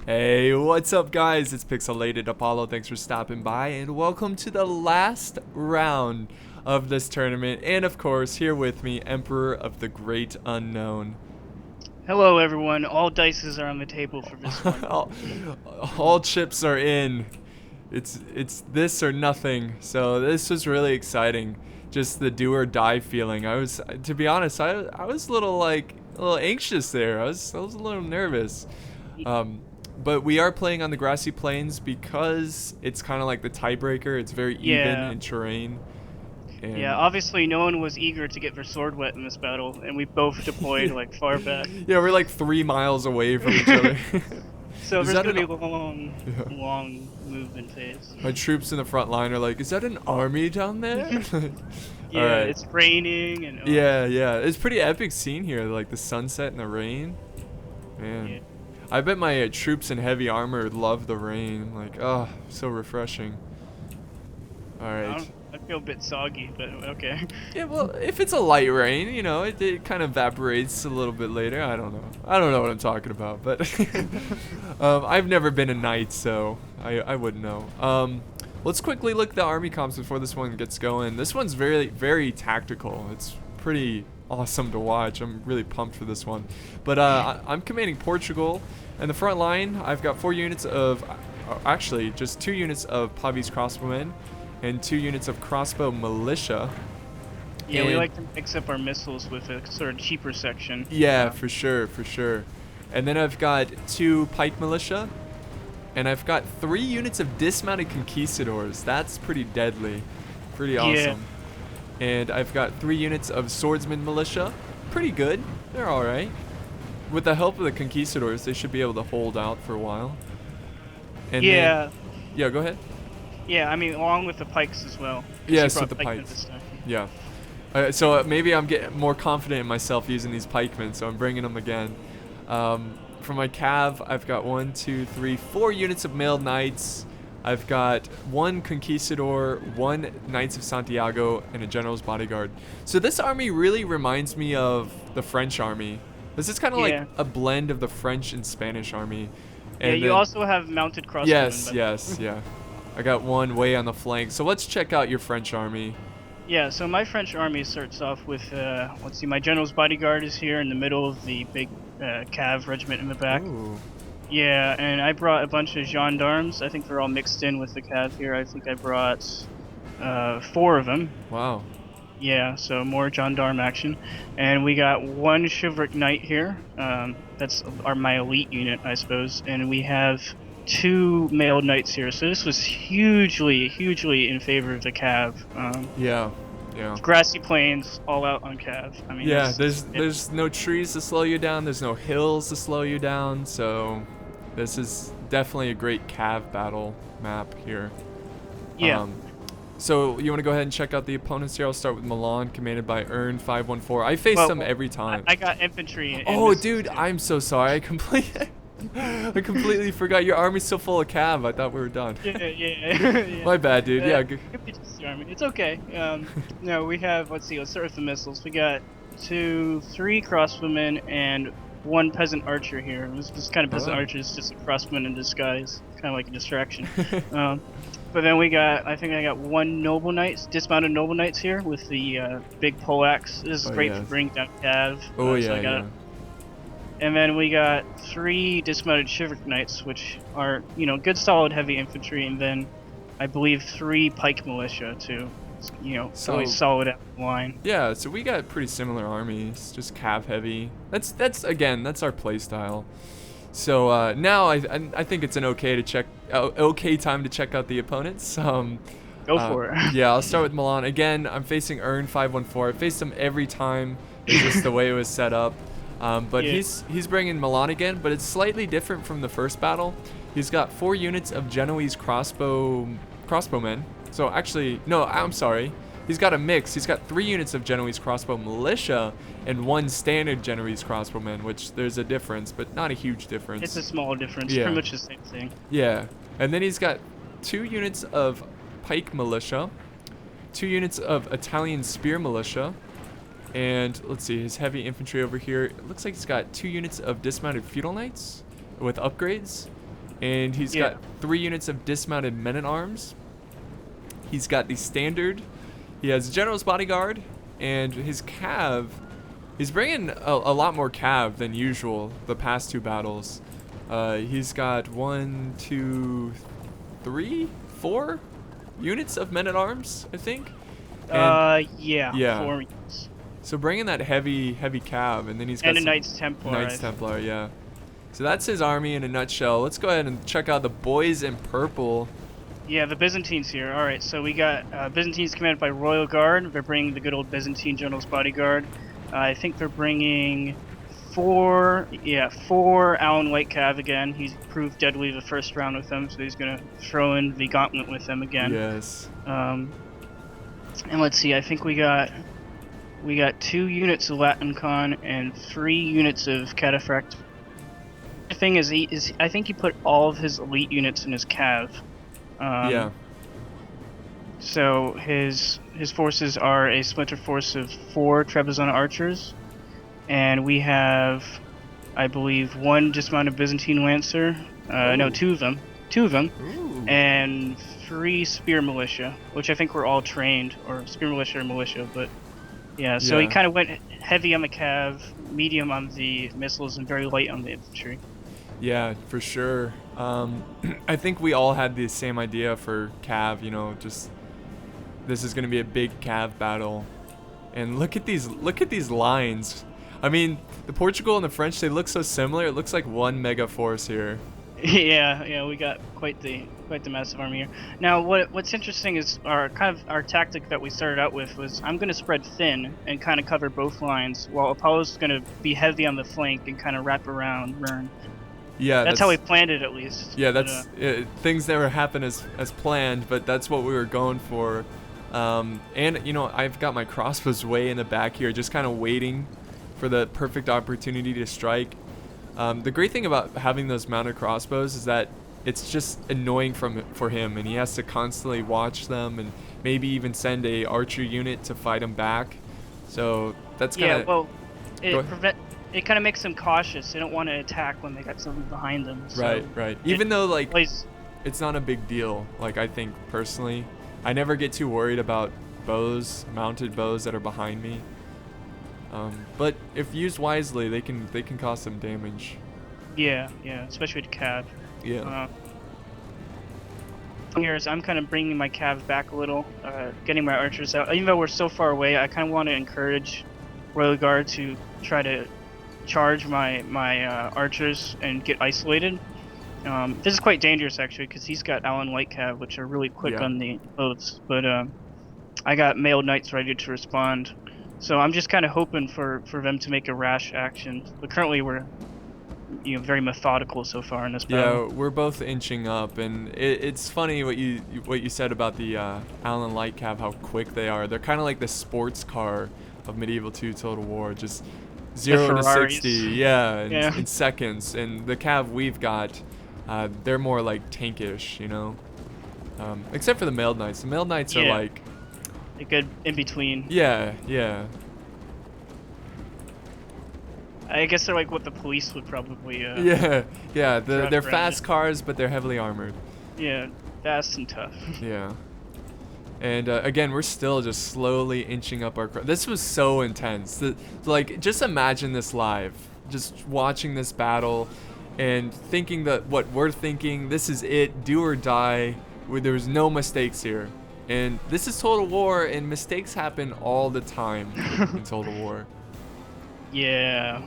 Hey, what's up guys? It's Pixelated Apollo. Thanks for stopping by and welcome to the last round of this tournament. And of course, here with me, Emperor of the Great Unknown. Hello, everyone. All dices are on the table for this one. all chips are in. It's this or nothing. So this was really exciting. Just the do or die feeling. To be honest, I was a little anxious there. I was a little nervous. But we are playing on the grassy plains because it's kind of like the tiebreaker. It's very even in terrain. And Yeah, obviously no one was eager to get their sword wet in this battle, and we both deployed like far back. Yeah, we're like 3 miles away from each other. So Is there's that gonna be an- a long movement phase. My troops in the front line are like, is that an army down there? Yeah, Alright. it's raining and Yeah. It's pretty epic scene here, like the sunset and the rain. Man. Yeah. I bet my troops in heavy armor love the rain. Like, oh, so refreshing. Alright. I feel a bit soggy, but okay. Yeah, well, if it's a light rain, you know, it kind of evaporates a little bit later. I don't know what I'm talking about, but I've never been a knight, so I wouldn't know. Let's quickly look at the army comps before this one gets going. This one's very tactical. It's pretty awesome to watch. I'm really pumped for this one. But I'm commanding Portugal, and the front line, I've got 4 units of, actually, just 2 units of Pavis crossbowmen, and 2 units of crossbow militia. Yeah, we And- like to mix up our missiles with a sort of cheaper section. Yeah, for sure. And then I've got 2 pike militia, and I've got 3 units of dismounted conquistadors. That's pretty deadly, pretty awesome. And I've got 3 units of swordsman militia. Pretty good. They're all right. With the help of the conquistadors, they should be able to hold out for a while. And Yeah. yeah, go ahead. Yeah, I mean, along with the pikes as well. 'cause Yes, you with brought the pikemen pikes. this time. Yeah. So maybe I'm getting more confident in myself using these pikemen, so I'm bringing them again. For my cav, I've got 1, 2, 3, 4 units of mailed knights. I've got 1 conquistador, 1 Knights of Santiago, and a general's bodyguard. So this army really reminds me of the French army. This is kind of Yeah. like a blend of the French and Spanish army. Yeah, And you then- also have mounted crossbowmen. Yes, yeah. I got 1 way on the flank. So let's check out your French army. Yeah, so my French army starts off with, let's see, my general's bodyguard is here in the middle of the big cav regiment in the back. Ooh. Yeah, and I brought a bunch of gendarmes. I think they're all mixed in with the cav here. I think I brought 4 of them. Wow. Yeah, so more gendarme action. And we got 1 chivalric knight here. That's my elite unit, I suppose. And we have 2 mailed knights here. So this was hugely in favor of the cav. Yeah. Grassy plains, all out on cav. I mean, Yeah, it's- there's no trees to slow you down. There's no hills to slow you down. So this is definitely a great cav battle map here. yeah. So you want to go ahead and check out the opponents here? I'll start with Milan, commanded by Earn 514. I face them every time. I got infantry. In Oh, this dude, too. I'm so sorry. I completely forgot. Your army's so full of cav. I thought we were done. Yeah. My bad, dude. Yeah. It's okay. No, we have. Let's see. Let's start with the missiles. We got 2, 3 crossbowmen and 1 peasant archer here. It was just kind of peasant Oh. archer is just a crossbowman in disguise, kind of like a distraction. But then we got. I think I got 1 noble knights, dismounted noble knights here with the big poleaxe. This is Oh, great yeah. for bringing down cav. Oh, so I yeah, got yeah. And then we got 3 dismounted chivalric knights, which are, good solid heavy infantry, and then I believe 3 pike militia too. So- Always solid at the line. Yeah, so we got pretty similar armies, just cav heavy. That's our play style. So now I think it's an okay time to check out the opponents. Go for it. Yeah, I'll start with Milan again. I'm facing Earn 514. I faced him every time. It's just the way it was set up. But Yeah. he's bringing Milan again, but it's slightly different from the first battle. He's got 4 units of Genoese crossbowmen. So actually, no, I'm sorry. He's got a mix. He's got 3 units of Genoese crossbow militia and 1 standard Genoese crossbowman, which there's a difference, but not a huge difference. It's a small difference. Yeah. Pretty much the same thing. Yeah, and then he's got 2 units of pike militia, 2 units of Italian spear militia, and let's see, his heavy infantry over here. It looks like he's got 2 units of dismounted feudal knights with upgrades, and he's Yeah. got 3 units of dismounted men-at-arms. He's got the standard. He has General's Bodyguard, and his cav. He's bringing a lot more cav than usual the past 2 battles. He's got 1, 2, 3, 4 units of men-at-arms, I think. And Yeah. 4 units. so bringing that heavy cav, and then he's got And a some Knights Templar. Knights Templar, yeah. So that's his army in a nutshell. Let's go ahead and check out the boys in purple. Yeah, the Byzantines here. All right, so we got Byzantines commanded by Royal Guard. They're bringing the good old Byzantine General's Bodyguard. I think they're bringing 4 Alan White Cav again. He's proved deadly the first round with them, so he's gonna throw in the gauntlet with them again. Yes. And let's see. I think we got 2 units of Latin Con and 3 units of Cataphract. The thing is, I think he put all of his elite units in his Cav. Yeah. So his forces are a splinter force of 4 Trebizond archers, and we have, I believe, 1 dismounted Byzantine lancer. No, 2 of them. Ooh. And 3 spear militia, which I think were all trained, or spear militia or militia. But yeah, so he Yeah. kind of went heavy on the cav, medium on the missiles, and very light on the infantry. Yeah, for sure. I think we all had the same idea for cav. You know, just this is gonna be a big cav battle. And look at these lines. I mean, the Portugal and the French, they look so similar. It looks like one mega force here. Yeah, we got quite the massive army here. Now, what's interesting is our tactic that we started out with was I'm going to spread thin and kind of cover both lines, while Apollo's going to be heavy on the flank and kind of wrap around Rern. Yeah, that's how we planned it, at least. Yeah, that's things never happen as planned, but that's what we were going for. And you know, I've got my crossbows way in the back here, just kind of waiting for the perfect opportunity to strike. The great thing about having those mounted crossbows is that it's just annoying for him, and he has to constantly watch them and maybe even send a archer unit to fight him back. So that's kind of it kind of makes them cautious. They don't want to attack when they got something behind them. So right. Even though like it's not a big deal. Like I think personally, I never get too worried about mounted bows that are behind me. But if used wisely, they can cause some damage. Yeah, especially with cav. Yeah. Here's I'm kind of bringing my cav back a little, getting my archers out. Even though we're so far away, I kind of want to encourage Royal Guard to try to charge my archers and get isolated. This is quite dangerous actually, because he's got Alan White cav, which are really quick on the oaths. But I got mailed knights ready to respond. So I'm just kind of hoping for them to make a rash action. But currently we're very methodical so far in this battle. Yeah, we're both inching up, and it's funny what you said about the Alan Light Cav, how quick they are. They're kind of like the sports car of Medieval 2 Total War, just 0 to 60, in seconds. And the Cav we've got, they're more like tankish, you know. Except for the mailed knights. The mailed knights are like a good in between. Yeah. I guess they're like what the police would probably. They're fast cars, but they're heavily armored. Yeah, fast and tough. Yeah. And again, we're still just slowly inching up our. This was so intense. Like, just imagine this live, just watching this battle, and thinking that what we're thinking. This is it, do or die. There was no mistakes here. And this is Total War, and mistakes happen all the time in Total War. Yeah,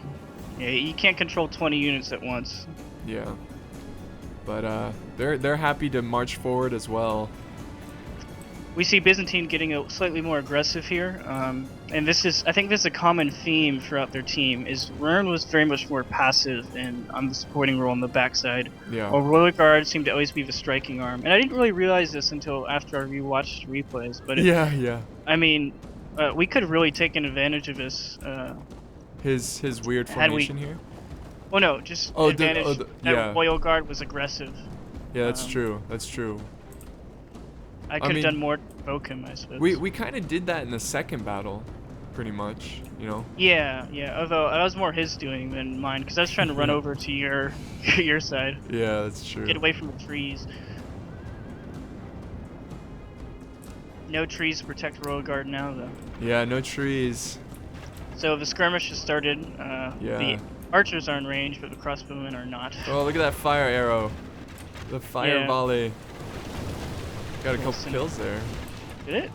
you can't control 20 units at once. Yeah, but they're happy to march forward as well. We see Byzantine getting slightly more aggressive here, and I think this is a common theme throughout their team. Is Rern was very much more passive and on the supporting role on the backside. Yeah. While Royal Guard seemed to always be the striking arm, and I didn't really realize this until after I rewatched replays. But I mean, we could have really taken advantage of this. His weird formation here. Well, no, just advantage that Royal Guard was aggressive. Yeah, that's true. That's true. I could have done more to provoke him, I suppose. We kind of did that in the second battle, pretty much, you know. Yeah, yeah. Although that was more his doing than mine, because I was trying to run over to your your side. Yeah, that's true. Get away from the trees. No trees to protect royal guard now, though. Yeah, no trees. So the skirmish has started. The archers are in range, but the crossbowmen are not. Oh, look at that fire arrow. The fire volley. Got a couple kills there. Did it?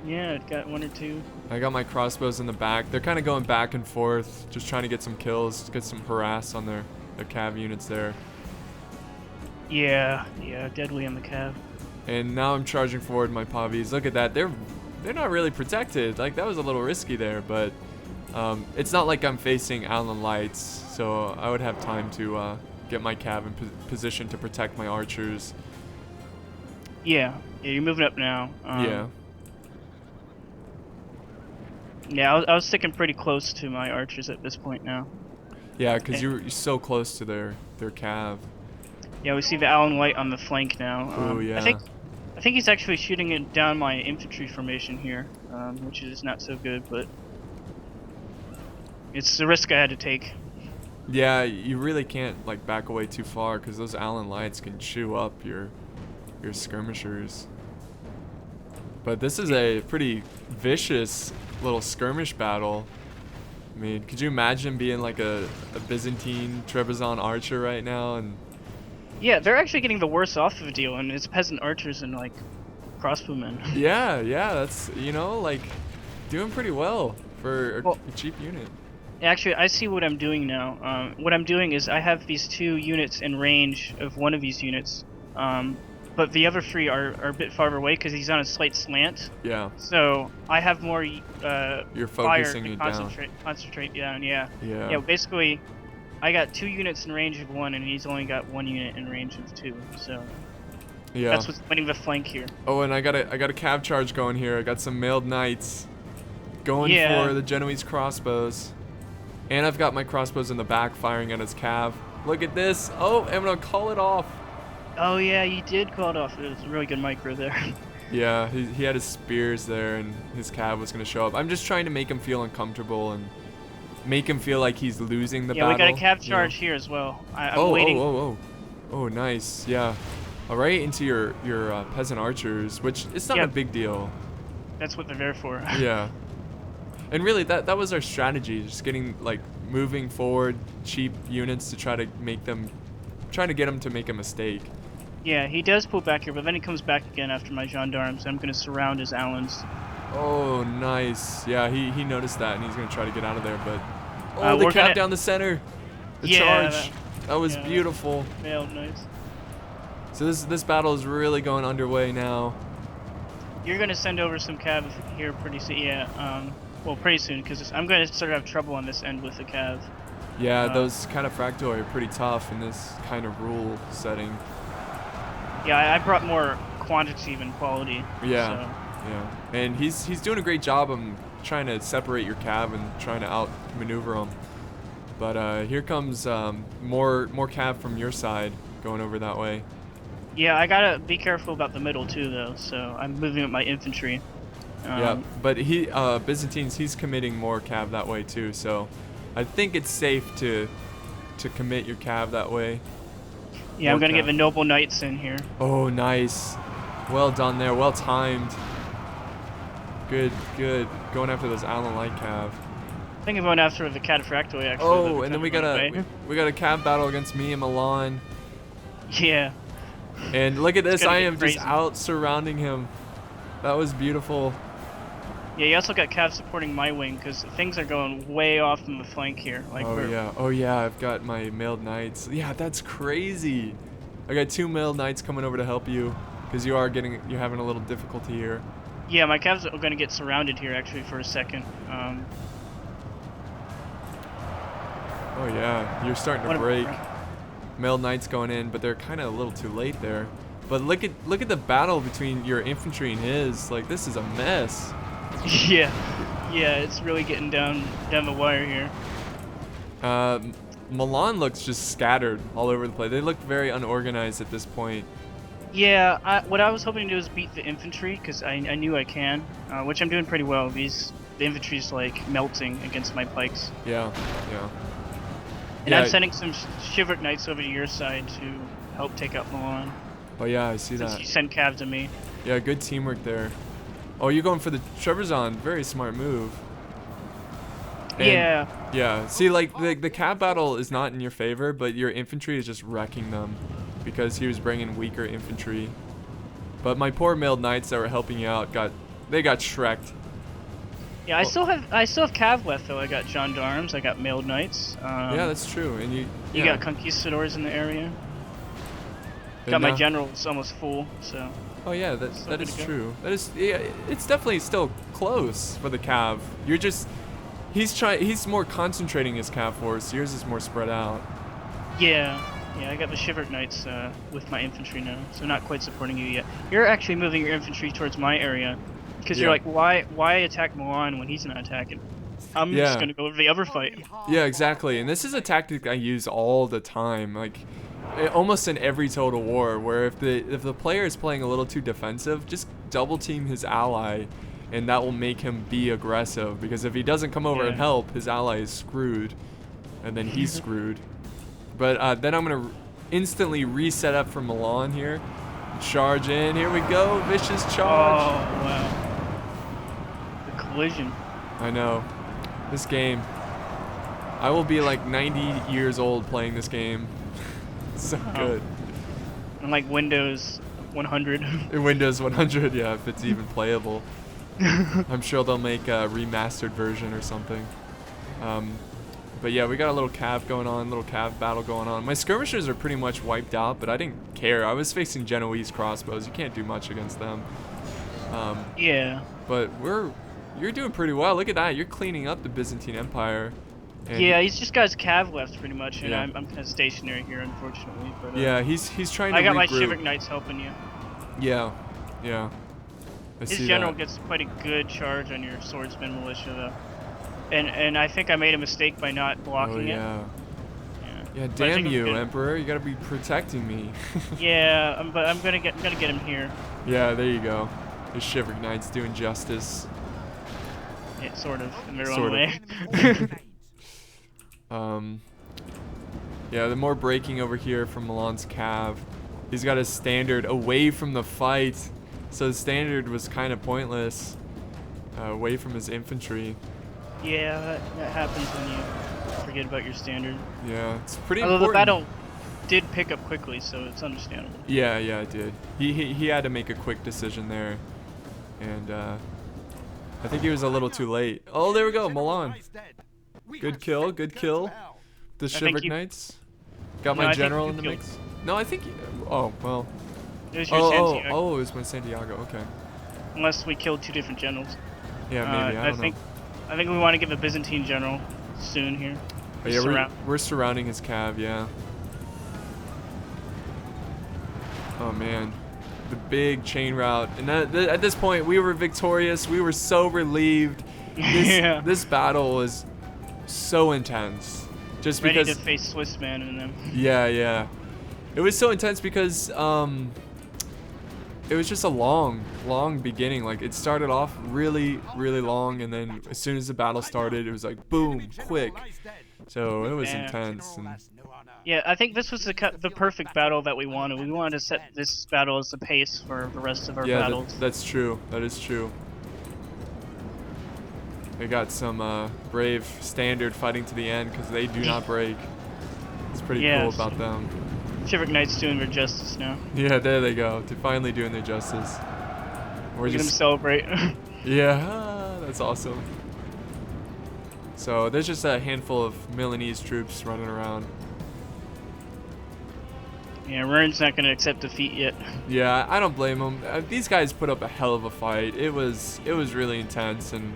Yeah, it got 1 or 2. I got my crossbows in the back. They're kind of going back and forth, just trying to get some kills, get some harass on their cav units there. Yeah, deadly on the cav. And now I'm charging forward my pavis. Look at that. They're not really protected. Like, that was a little risky there, but it's not like I'm facing Allen Lights, so I would have time to get my cav in position to protect my archers. Yeah, you're moving up now. Yeah. Yeah, I was sticking pretty close to my archers at this point now. Yeah, because you're so close to their cav. Yeah, we see the Allen White on the flank now. Oh, yeah. I think he's actually shooting it down my infantry formation here, which is not so good, but it's the risk I had to take. Yeah, you really can't like back away too far because those Allen Lights can chew up your skirmishers. But this is a pretty vicious little skirmish battle. I mean, could you imagine being like a Byzantine Trebizond archer right now? And yeah, they're actually getting the worst off of the deal, and it's peasant archers and like crossbowmen. Yeah, that's, you know, like doing pretty well for a cheap unit. Actually, I see what I'm doing now. What I'm doing is I have these 2 units in range of one of these units, but the other 3 are a bit farther away because he's on a slight slant. Yeah. So I have more you're fire focusing to it concentrate down. Yeah. Yeah. Basically, I got 2 units in range of 1, and he's only got 1 unit in range of 2. So yeah, that's what's winning the flank here. Oh, and I got a cav charge going here. I got some mailed knights going for the Genoese crossbows. And I've got my crossbows in the back firing at his cav. Look at this. Oh, I'm going to call it off. Oh, yeah, you did call it off. It was a really good micro there. Yeah, he had his spears there, and his cav was going to show up. I'm just trying to make him feel uncomfortable and make him feel like he's losing the battle. Yeah, we got a cav charge here as well. I'm waiting. Oh, nice. Yeah. All right, into your peasant archers, which it's not a big deal. That's what they're there for. Yeah. And really, that was our strategy, just getting, like, moving forward cheap units to trying to get them to make a mistake. Yeah, he does pull back here, but then he comes back again after my gendarmes. I'm going to surround his Allens. Oh, nice. Yeah, he noticed that, and he's going to try to get out of there, but... the cav down the center. The charge. That was beautiful. Mailed nice. So this battle is really going underway now. You're going to send over some cav here pretty soon. Yeah, well, pretty soon, because I'm going to sort of have trouble on this end with the cav. Yeah, those kind of fractoi are pretty tough in this kind of rule setting. Yeah, I brought more quantity than quality. Yeah, so. yeah. And he's doing a great job of trying to separate your cav and trying to outmaneuver them. But here comes more cav from your side going over that way. Yeah, I gotta be careful about the middle too, though. So I'm moving up my infantry. Yeah, but Byzantines, he's committing more cav that way too. So I think it's safe to commit your cav that way. Yeah, I'm gonna get the noble knights in here. Oh, nice. Well done there. Well timed. Good. Going after those Allen Light cav. I think I'm going after the cataphractoid actually. Oh, and then we got a cav battle against me and Milan. Yeah. And look at this. I am crazy. just out surrounding him. That was beautiful. Yeah, you also got cav supporting my wing because things are going way off in the flank here. Like Oh yeah, I've got my mailed knights. Yeah, that's crazy. I got 2 mailed knights coming over to help you because you're having a little difficulty here. Yeah, my cavs are going to get surrounded here actually for a second. Oh yeah, you're starting to break. Mailed knights going in, but they're kind of a little too late there. But look at the battle between your infantry and his. Like, this is a mess. Yeah, it's really getting down the wire here. Milan looks just scattered all over the place. They look very unorganized at this point. Yeah, what I was hoping to do is beat the infantry because I knew I can, which I'm doing pretty well. These the infantry's like melting against my pikes. Yeah, yeah. And Yeah, I'm sending some Shiveric Knights over to your side to help take out Milan. oh yeah, I see Since that. you send Cav to me. Yeah, good teamwork there. Oh, you're going for the Trebizond. Very smart move. And Yeah. yeah, see, like, the Cav battle is not in your favor, but your infantry is just wrecking them because he was bringing weaker infantry. But my poor mailed knights that were helping you out got shreked. Yeah, I still have Cav left though. I got gendarmes, I got mailed knights. Yeah, that's true. And you got conquistadors in the area. Got my generals almost full, so. Oh yeah, that is true. That is, yeah, it's definitely still close for the Cav. You're just, he's more concentrating his Cav force. Yours is more spread out. Yeah, I got the Shiveric Knights with my infantry now, so not quite supporting you yet. You're actually moving your infantry towards my area, because you're like, why attack Milan when he's not attacking? I'm just gonna go over the other fight. Yeah, exactly. And this is a tactic I use all the time, like almost in every Total War, where if the player is playing a little too defensive, just double team his ally, and that will make him be aggressive. Because if he doesn't come over and help, his ally is screwed, and then he's screwed. But then I'm gonna instantly reset up for Milan here. Charge in. Here we go. Vicious charge. Oh wow. The collision. I know. This game. I will be like 90 years old playing this game. So good. And like Windows 100. In Windows 100, yeah, if it's even playable. I'm sure they'll make a remastered version or something. But yeah, we got a little Cav going on, little Cav battle going on. My skirmishers are pretty much wiped out, but I didn't care. I was facing Genoese crossbows. You can't do much against them. Yeah. But you're doing pretty well. Look at that. You're cleaning up the Byzantine Empire. And yeah, he's just got his Cav left pretty much, and I'm kind of stationary here, unfortunately. But, yeah, he's trying to I got regroup. my Shiveric Knights helping you. Yeah. His general gets quite a good charge on your swordsman militia, though. And I think I made a mistake by not blocking it. Yeah, damn you, Emperor! You gotta be protecting me. Yeah, but I'm gonna get him here. Yeah, there you go. The Shiveric Knights doing justice. Yeah, sort of in their own way. Yeah, the more breaking over here from Milan's Cav. He's got his standard away from the fight, so the standard was kind of pointless. Away from his infantry. Yeah, that happens when you forget about your standard. Yeah, it's pretty Although important. the battle did pick up quickly, so it's understandable. Yeah, it did. He had to make a quick decision there, and I think he was a little too late. Oh, there we go, Milan. Good kill. The Shiveric Knights. Got my general in the mix. No, I think. Oh well. It was your Santiago. Oh, it was my Santiago. Okay. Unless we killed two different generals. Yeah, maybe. I don't know. I think we want to give a Byzantine general soon here. Oh, yeah, we're surrounding his Cav. Yeah. Oh man, the big chain route, and at this point we were victorious. We were so relieved. This battle was so intense. Just ready because to face Swiss man in them. Yeah. It was so intense because it was just a long beginning. Like it started off really long, and then as soon as the battle started, it was like boom, quick. So it was intense. And yeah, I think this was the perfect battle that we wanted. We wanted to set this battle as the pace for the rest of our battles. Yeah, that's true. That is true. They got some brave standard fighting to the end because they do not break. It's pretty cool about them. Shiveric Knights doing their justice now. Yeah, there they go. They're finally doing their justice. We're gonna celebrate. Yeah, that's awesome. So there's just a handful of Milanese troops running around. Yeah, Rern's not gonna accept defeat yet. Yeah, I don't blame him. These guys put up a hell of a fight. It was really intense, and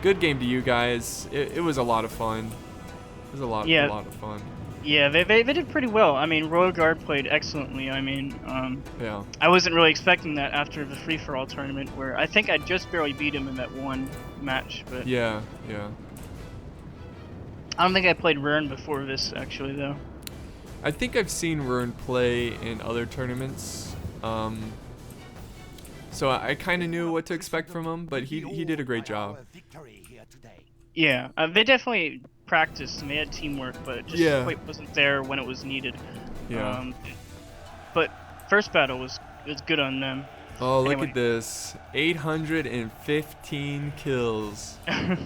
good game to you guys. It was a lot of fun. It was a lot of fun. Yeah, they did pretty well. I mean, Royal Guard played excellently. I mean, yeah. I wasn't really expecting that after the free-for-all tournament, where I think I just barely beat him in that one match. But yeah. I don't think I played Rern before this, actually, though. I think I've seen Rern play in other tournaments. so I kind of knew what to expect from him, but he did a great job. Yeah, they definitely practiced and they had teamwork, but it just Yeah. quite wasn't there when it was needed. Yeah. But first battle was good on them. Oh, look Anyway. at this. 815 kills.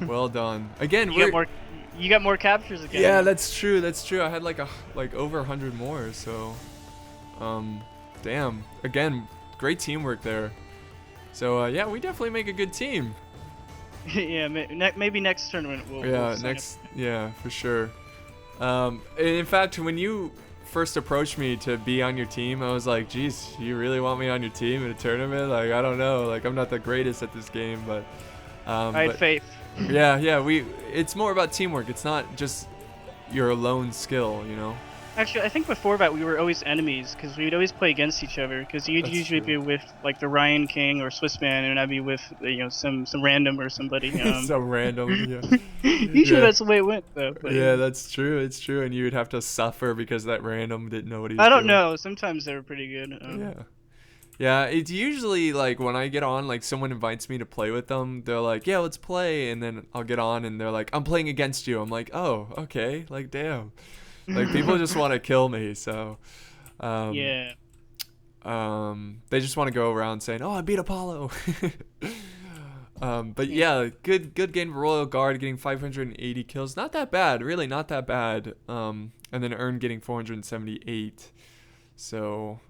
Well done. Again, You got more captures again. yeah, that's true. That's true. I had like over 100 more, so damn. Again, great teamwork there. So yeah, we definitely make a good team. Yeah, maybe next tournament we'll sign up. Yeah, for sure. In fact, when you first approached me to be on your team, I was like, geez, you really want me on your team in a tournament? Like, I don't know. Like, I'm not the greatest at this game, but I had faith. yeah, it's more about teamwork. It's not just your alone skill, you know? Actually, I think before that we were always enemies because we'd always play against each other. Because you'd That's usually true. be with like the Ryan King or Swissman, and I'd be with some random or somebody. So random, yeah. Usually Yeah. that's the way it went, though. But, Yeah, that's true. It's true. And you would have to suffer because that random didn't know what he was I don't doing. know. Sometimes they were pretty good. Yeah. Yeah, it's usually like when I get on, like someone invites me to play with them, they're like, yeah, let's play. And then I'll get on and they're like, I'm playing against you. I'm like, oh, okay. Like, damn. Like, people just want to kill me. So, Yeah. they just want to go around saying, oh, I beat Apollo. But yeah, good game for Royal Guard getting 580 kills. Not that bad, really not that bad. And then Earn getting 478. So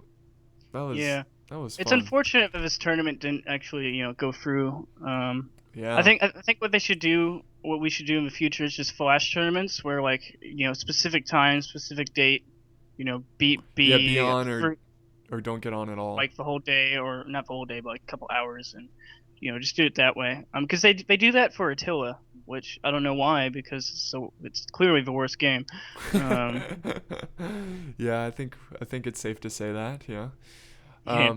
that was Yeah. that was It's fun. unfortunate that this tournament didn't actually, go through. Yeah. I think what we should do in the future is just flash tournaments where like specific time, specific date, be Be on for or don't get on at all. like the whole day or not the whole day, but like a couple hours, and just do it that way. Because they do that for Attila, which I don't know why, because it's clearly the worst game. Yeah, I think it's safe to say that. Yeah. Yeah.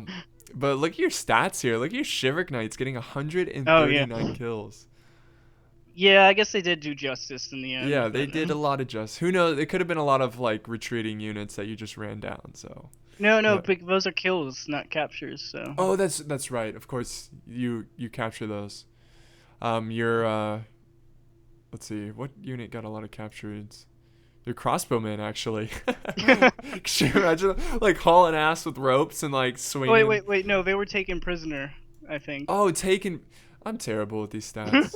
But look at your stats here. Look at your Shiverick Knights getting 139 Oh yeah. kills. Yeah, I guess they did do justice in the end. Yeah, they but, did a lot of just. Who knows? It could have been a lot of like retreating units that you just ran down. So. No, But- but those are kills, not captures. So. Oh, that's right. Of course, you capture those. Your let's see, what unit got a lot of captures? Your crossbowmen, actually. Could you imagine like hauling ass with ropes and like swinging? Wait. No, they were taken prisoner, I think. Oh, taken. I'm terrible with these stats.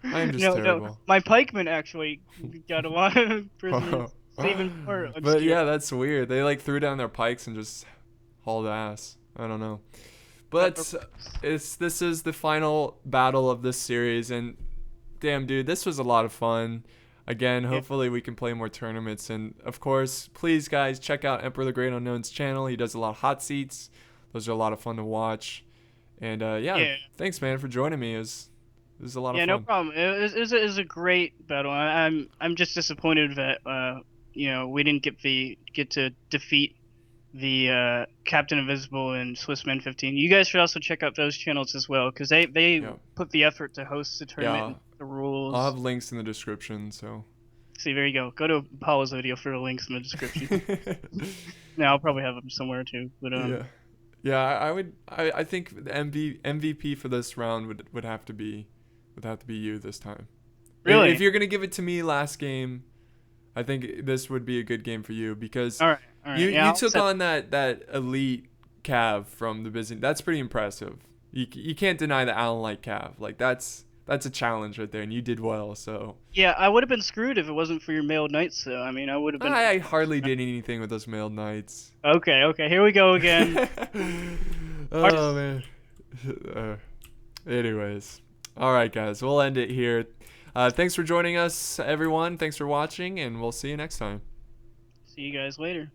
I am just terrible. No. My pikemen actually got a lot of prisoners. Even more obscure. But yeah, that's weird. They like threw down their pikes and just hauled ass. I don't know. But this is the final battle of this series, and damn, dude, this was a lot of fun. Again, hopefully we can play more tournaments, and of course, please guys, check out Emperor the Great Unknown's channel. He does a lot of hot seats. Those are a lot of fun to watch. And yeah, thanks man for joining me. It was a lot of fun. Yeah, no problem. It was a great battle. I'm just disappointed that we didn't get to defeat the Captain Invisible and Swissman 15. You guys should also check out those channels as well, because they put the effort to host the tournament, and the rules. I'll have links in the description. So. See, there you go. Go to Apollo's video for the links in the description. Now I'll probably have them somewhere too. But yeah, I think the MVP for this round would have to be you this time. Really? If you're gonna give it to me last game, I think this would be a good game for you because all right. You took on that elite Cav from the Byzantine. That's pretty impressive. You can't deny the Allen Light Cav. Like that's a challenge right there, and you did well. So yeah, I would have been screwed if it wasn't for your mailed knights. So I mean, I would have been. I hardly did anything with those mailed knights. Okay, here we go again. Oh man. Anyways, all right, guys, we'll end it here. Thanks for joining us, everyone. Thanks for watching, and we'll see you next time. See you guys later.